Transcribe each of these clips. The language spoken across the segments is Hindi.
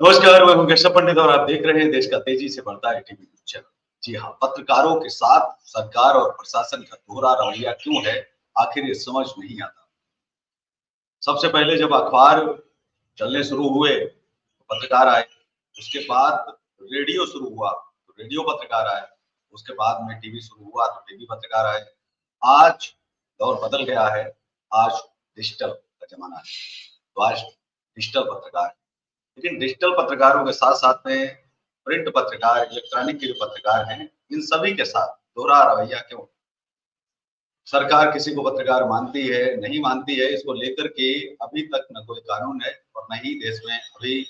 नमस्कार, मैं हूं केशव पंडित और आप देख रहे हैं देश का तेजी से बढ़ता है टीवी न्यूज चैनल। जी हाँ, पत्रकारों के साथ सरकार और प्रशासन का दोहरा रवैया क्यों है, आखिर ये समझ नहीं आता। सबसे पहले जब अखबार चलने शुरू हुए तो पत्रकार आए, उसके बाद रेडियो शुरू हुआ तो रेडियो पत्रकार आए, उसके बाद में टीवी शुरू हुआ तो टीवी पत्रकार आए। आज दौर बदल गया है, आज डिजिटल का जमाना है, तो आज डिजिटल पत्रकार, लेकिन डिजिटल पत्रकारों के साथ-साथ में प्रिंट पत्रकार, इलेक्ट्रॉनिक के जो पत्रकार हैं, इन सभी के साथ दोहरा रवैया क्यों? सरकार किसी को पत्रकार मानती है, नहीं मानती है, इसको लेकर के अभी तक न कोई कानून है और न ही देश में अभी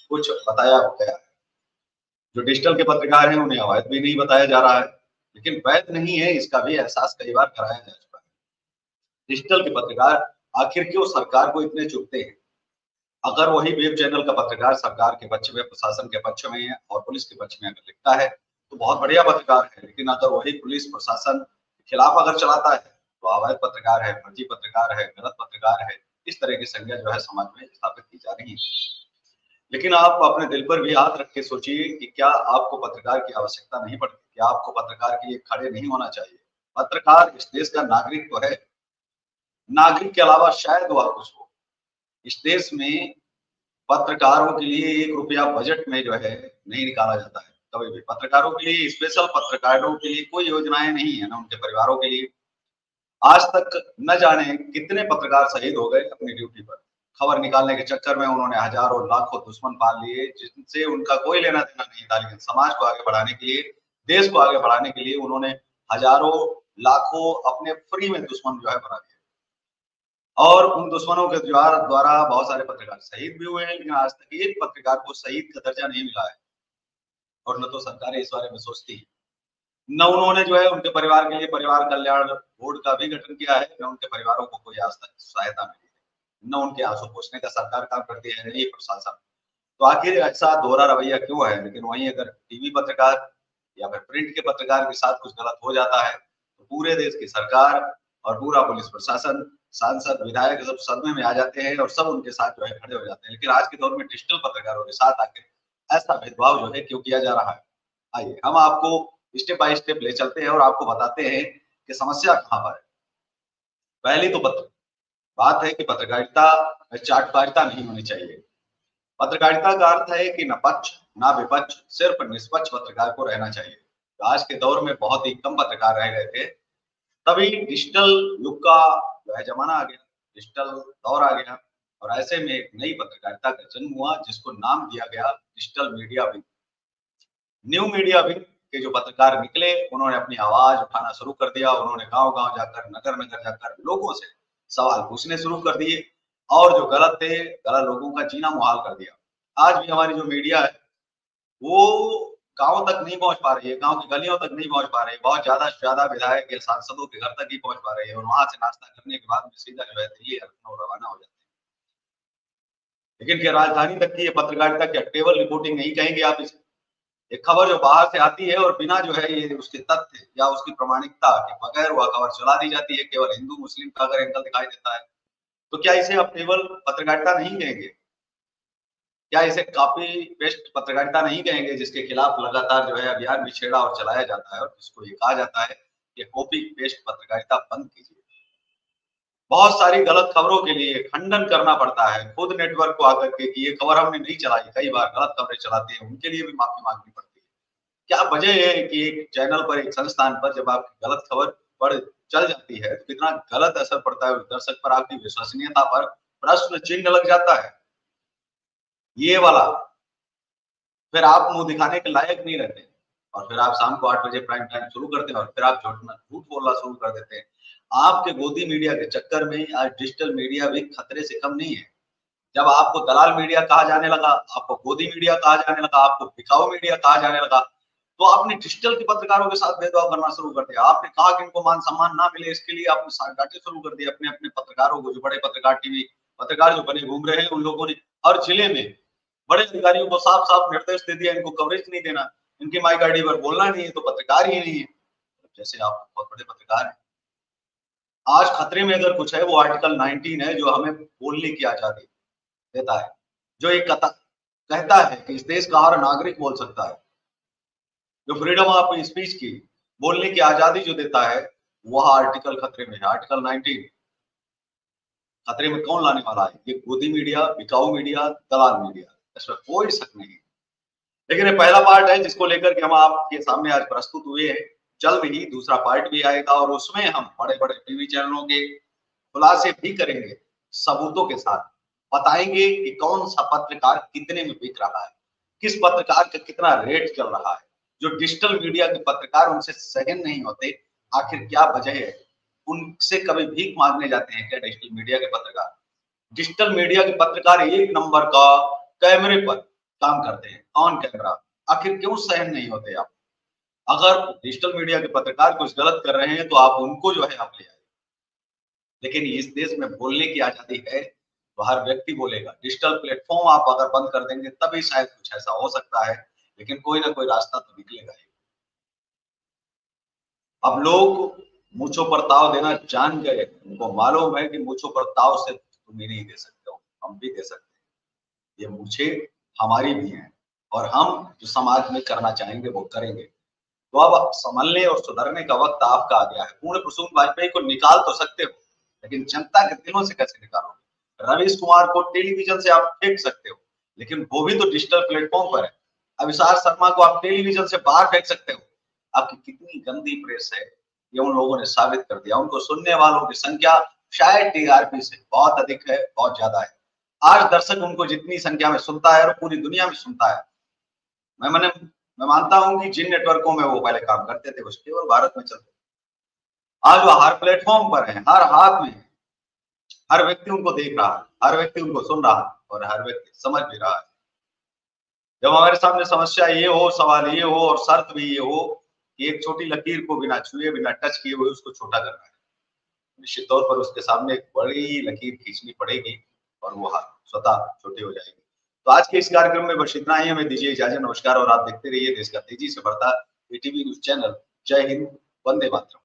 कुछ बताया गया है। जो डिजिटल के पत्रकार हैं, उन्हें अवैध भी नहीं बताया जा रहा है, लेकिन वैध नहीं है, इसका भी एहसास कई बार कराया जा चुका है। डिजिटल के पत्रकार आखिर क्यों सरकार को इतने चुभते हैं? अगर वही वेब चैनल का पत्रकार सरकार के पक्ष में, प्रशासन के पक्ष में और पुलिस के पक्ष में अगर लिखता है, तो बहुत बढ़िया पत्रकार है। लेकिन अगर वही पुलिस प्रशासन के खिलाफ अगर चलाता है, तो अवैध पत्रकार है, फर्जी पत्रकार है, गलत पत्रकार है। इस तरह की संज्ञा जो है समाज में स्थापित की जा रही है। लेकिन आप अपने दिल पर भी हाथ रख के सोचिए कि क्या आपको पत्रकार की आवश्यकता नहीं पड़ती? क्या आपको पत्रकार के लिए खड़े नहीं होना चाहिए? पत्रकार इस देश का नागरिक तो है। नागरिक के अलावा शायद वह कुछ हो। इस देश में पत्रकारों के लिए ₹1 बजट में जो है नहीं निकाला जाता है, कभी भी। पत्रकारों के लिए स्पेशल पत्रकारों के लिए कोई योजनाएँ नहीं है, ना उनके परिवारों के लिए। आज तक न जाने कितने पत्रकार शहीद हो गए अपनी ड्यूटी पर। खबर निकालने के चक्कर में उन्होंने हज़ारों, लाखों दुश्मन पाल लिए, जिनसे उनका कोई लेना-देना नहीं था, लेकिन समाज को आगे बढ़ाने के लिए, देश को आगे बढ़ाने के लिए उन्होंने हज़ारों, लाखों अपने फ्री में दुश्मन जो है बना दिए। और उन दुश्मनों के द्वारा बहुत सारे पत्रकार शहीद भी हुए हैं, लेकिन आज तक एक पत्रकार को शहीद का दर्जा नहीं मिला है और न तो सरकारें इस बारे में सोचती हैं। न उन्होंने जो है उनके परिवार के लिए परिवार कल्याण बोर्ड का भी गठन किया है, न उनके परिवारों को कोई आज तक सहायता मिली है। न उनके आंसू पोंछने का सरकार काम करती है, न ही प्रशासन। तो आखिर ऐसा दोहरा रवैया क्यों है? लेकिन वहीं अगर टीवी पत्रकार या फिर प्रिंट के पत्रकार के साथ कुछ गलत हो जाता है, तो पूरे देश की सरकार और पूरा पुलिस प्रशासन, सांसद, विधायक सब सदमे में आ जाते हैं और सब उनके साथ जो है खड़े हो जाते हैं। लेकिन आज के दौर में डिजिटल पत्रकारों के साथ आखिर ऐसा भेदभाव जो है क्यों किया जा रहा है? आइए हम आपको स्टेप बाय स्टेप ले चलते हैं और आपको बताते हैं कि समस्या कहाँ पर है। पहली तो बात है कि पत्रकारिता में चाटबाज़िता नहीं होनी चाहिए। पत्रकारिता का अर्थ है कि न पक्ष, ना विपक्ष, सिर्फ निष्पक्ष पत्रकार को रहना चाहिए। तो आज के दौर में बहुत ही कम पत्रकार रह गए थे, तभी डिजिटल युग का जो है ज़माना आ गया, डिजिटल दौर आ गया और ऐसे में एक नई पत्रकारिता का जन्म हुआ जिसको नाम दिया गया digital media wing. New media wing के जो पत्रकार निकले, उन्होंने अपनी आवाज़ उठाना शुरू कर दिया, उन्होंने गाँव-गाँव जाकर, नगर-नगर जाकर लोगों से सवाल पूछने शुरू कर दिए और जो गलत थे, गलत लोगों का जीना मुहाल कर दिया। आज भी हमारी जो मीडिया है, वो गाँव तक नहीं पहुँच पा रही है, गाँव की गलियों तक नहीं पहुँच पा रही है। बहुत ज़्यादा से ज़्यादा विधायक या सांसदों के घर तक ही पहुँच पा रही है और वहाँ से नाश्ता करने के बाद में सीधा जो है दिल्ली या लखनऊ रवाना हो जाते हैं। लेकिन क्या राजधानी तक की ये पत्रकारिता क्या टेबल रिपोर्टिंग नहीं कहेंगे आप इसे? एक खबर जो बाहर से आती है और बिना जो है ये उसके तथ्य या उसकी प्रामाणिकता के बगैर वह खबर चला दी जाती है, केवल हिंदू-मुस्लिम का अगर एंगल दिखाई देता है, तो क्या इसे आप टेबल पत्रकारिता नहीं कहेंगे? क्या इसे कॉपी पेस्ट पत्रकारिता नहीं कहेंगे जिसके खिलाफ लगातार जो है अभियान भी छेड़ा और चलाया जाता है और जिसको ये कहा जाता है कि कॉपी पेस्ट पत्रकारिता बंद कीजिए। बहुत सारी गलत खबरों के लिए खंडन करना पड़ता है, खुद नेटवर्क को आकर के कि ये खबर हमने नहीं चलाई, कई बार गलत खबरें चलाते हैं, उनके लिए भी माफ़ी माँगनी पड़ती है। क्या वजह है कि एक चैनल पर, एक संस्थान पर जब आपकी गलत खबर पड़ चल जाती है, तो कितना गलत असर पड़ता है उस दर्शक पर, आपकी विश्वसनीयता पर प्रश्न चिन्ह लग जाता है। ये वाला फिर आप मुँह दिखाने के लायक नहीं रहते और फिर आप शाम को 8 बजे प्राइम टाइम शुरू करते हैं और फिर आप झूठ बोलना शुरू कर देते हैं। आपके गोदी मीडिया के चक्कर में आज डिजिटल मीडिया भी खतरे से कम नहीं है। जब आपको दलाल मीडिया कहा जाने लगा, आपको गोदी मीडिया कहा जाने लगा, आपको बिकाऊ मीडिया कहा जाने लगा, तो आपने डिजिटल के पत्रकारों के साथ भेदभाव करना शुरू कर दिया। आपने कहा कि इनको मान-सम्मान ना मिले, इसके लिए आपने साठगांठें शुरू कर दी अपने-अपने पत्रकारों को, जो बड़े पत्रकार टीवी पत्रकार जो बने घूम रहे हैं, उन लोगों ने हर जिले में बड़े अधिकारियों को साफ-साफ निर्देश दे दिया, इनको कवरेज नहीं देना, इनकी माइक आईडी पर बोलना नहीं है, तो पत्रकार ही नहीं है। जैसे आप बहुत बड़े पत्रकार हैं। आज खतरे में अगर कुछ है, वो आर्टिकल 19 है, जो हमें बोलने की आज़ादी देता है। जो एक कथा कहता है कि इस देश का हर नागरिक बोल सकता है, जो फ्रीडम ऑफ स्पीच की, बोलने की आजादी जो देता है, वह आर्टिकल खतरे में है। आर्टिकल 19 खतरे में कौन लाने वाला है? ये गोदी मीडिया, बिकाऊ मीडिया, दलाल मीडिया, इसमें कोई शक नहीं। लेकिन ये पहला पार्ट है जिसको लेकर के हम आपके सामने आज प्रस्तुत हुए हैं। जल्द ही दूसरा पार्ट भी आएगा और उसमें हम बड़े-बड़े टीवी चैनलों के खुलासे भी करेंगे, सबूतों के साथ। बताएंगे कि कौन-सा पत्रकार कितने में बिक रहा है, किस पत्रकार का कितना रेट चल रहा है। जो डिजिटल मीडिया के पत्रकार उनसे सहन नहीं होते, आखिर क्या वजह है? उनसे कभी भीख माँगने जाते हैं क्या डिजिटल मीडिया के पत्रकार? डिजिटल मीडिया के पत्रकार एक नंबर का कैमरे पर काम करते हैं, ऑन कैमरा। आखिर क्यों सहन नहीं होते आप? अगर डिजिटल मीडिया के पत्रकार कुछ गलत कर रहे हैं तो आप उनको जो है आप ले आइए। लेकिन इस देश में बोलने की आजादी है, तो हर व्यक्ति बोलेगा। डिजिटल प्लेटफॉर्म आप अगर बंद कर देंगे तभी शायद कुछ ऐसा हो सकता है, लेकिन कोई ना कोई रास्ता तो निकलेगा ही। अब लोग मूँछों पर ताव देना जान गए। उनको मालूम है कि मूँछों पर ताव से तुम ही नहीं दे सकते हो, हम भी दे सकते हैं। ये मूँछें हमारी भी हैं और हम जो समाज में करना चाहेंगे वो करेंगे। तो अब संभलने और सुधरने का वक़्त आपका आ गया है। पूर्ण प्रसून वाजपेयी को निकाल तो सकते हो, लेकिन जनता के दिलों से कैसे निकालोगे? रवीश कुमार को टेलीविज़न से आप फेंक सकते हो, लेकिन वो भी तो डिजिटल प्लेटफ़ॉर्म पर है। अविनाश शर्मा को आप टेलीविज़न से बाहर फेंक सकते हो। आपकी कितनी गंदी प्रेस है, ये उन लोगों ने साबित कर दिया। उनको सुनने वालों की संख्या शायद टीआरपी से बहुत अधिक है, बहुत ज़्यादा है। आज दर्शक उनको जितनी संख्या में सुनता है और पूरी दुनिया में सुनता है। मैं मैंने मैं मानता हूँ कि जिन नेटवर्कों में वो पहले काम करते थे, वो केवल भारत में चलते थे। आज वो हर प्लेटफ़ॉर्म पर हैं, हर हाथ में है। हर व्यक्ति उनको देख रहा है, हर व्यक्ति उनको सुन रहा है और हर व्यक्ति समझ भी रहा है। जब हमारे सामने समस्या ये हो, सवाल ये हो और शर्त भी ये हो कि एक छोटी लकीर को बिना छुए, बिना टच किए हुए उसको छोटा करना है। निश्चित तौर पर उसके सामने एक बड़ी लकीर खींचनी पड़ेगी और वो स्वतः छोटी हो जाएगी। तो आज के इस कार्यक्रम में बस इतना ही। हमें दीजिए इजाजत। नमस्कार और आप देखते रहिए देश का तेजी से बढ़ता एटीवी न्यूज़ चैनल। जय हिंद, वंदे मातरम।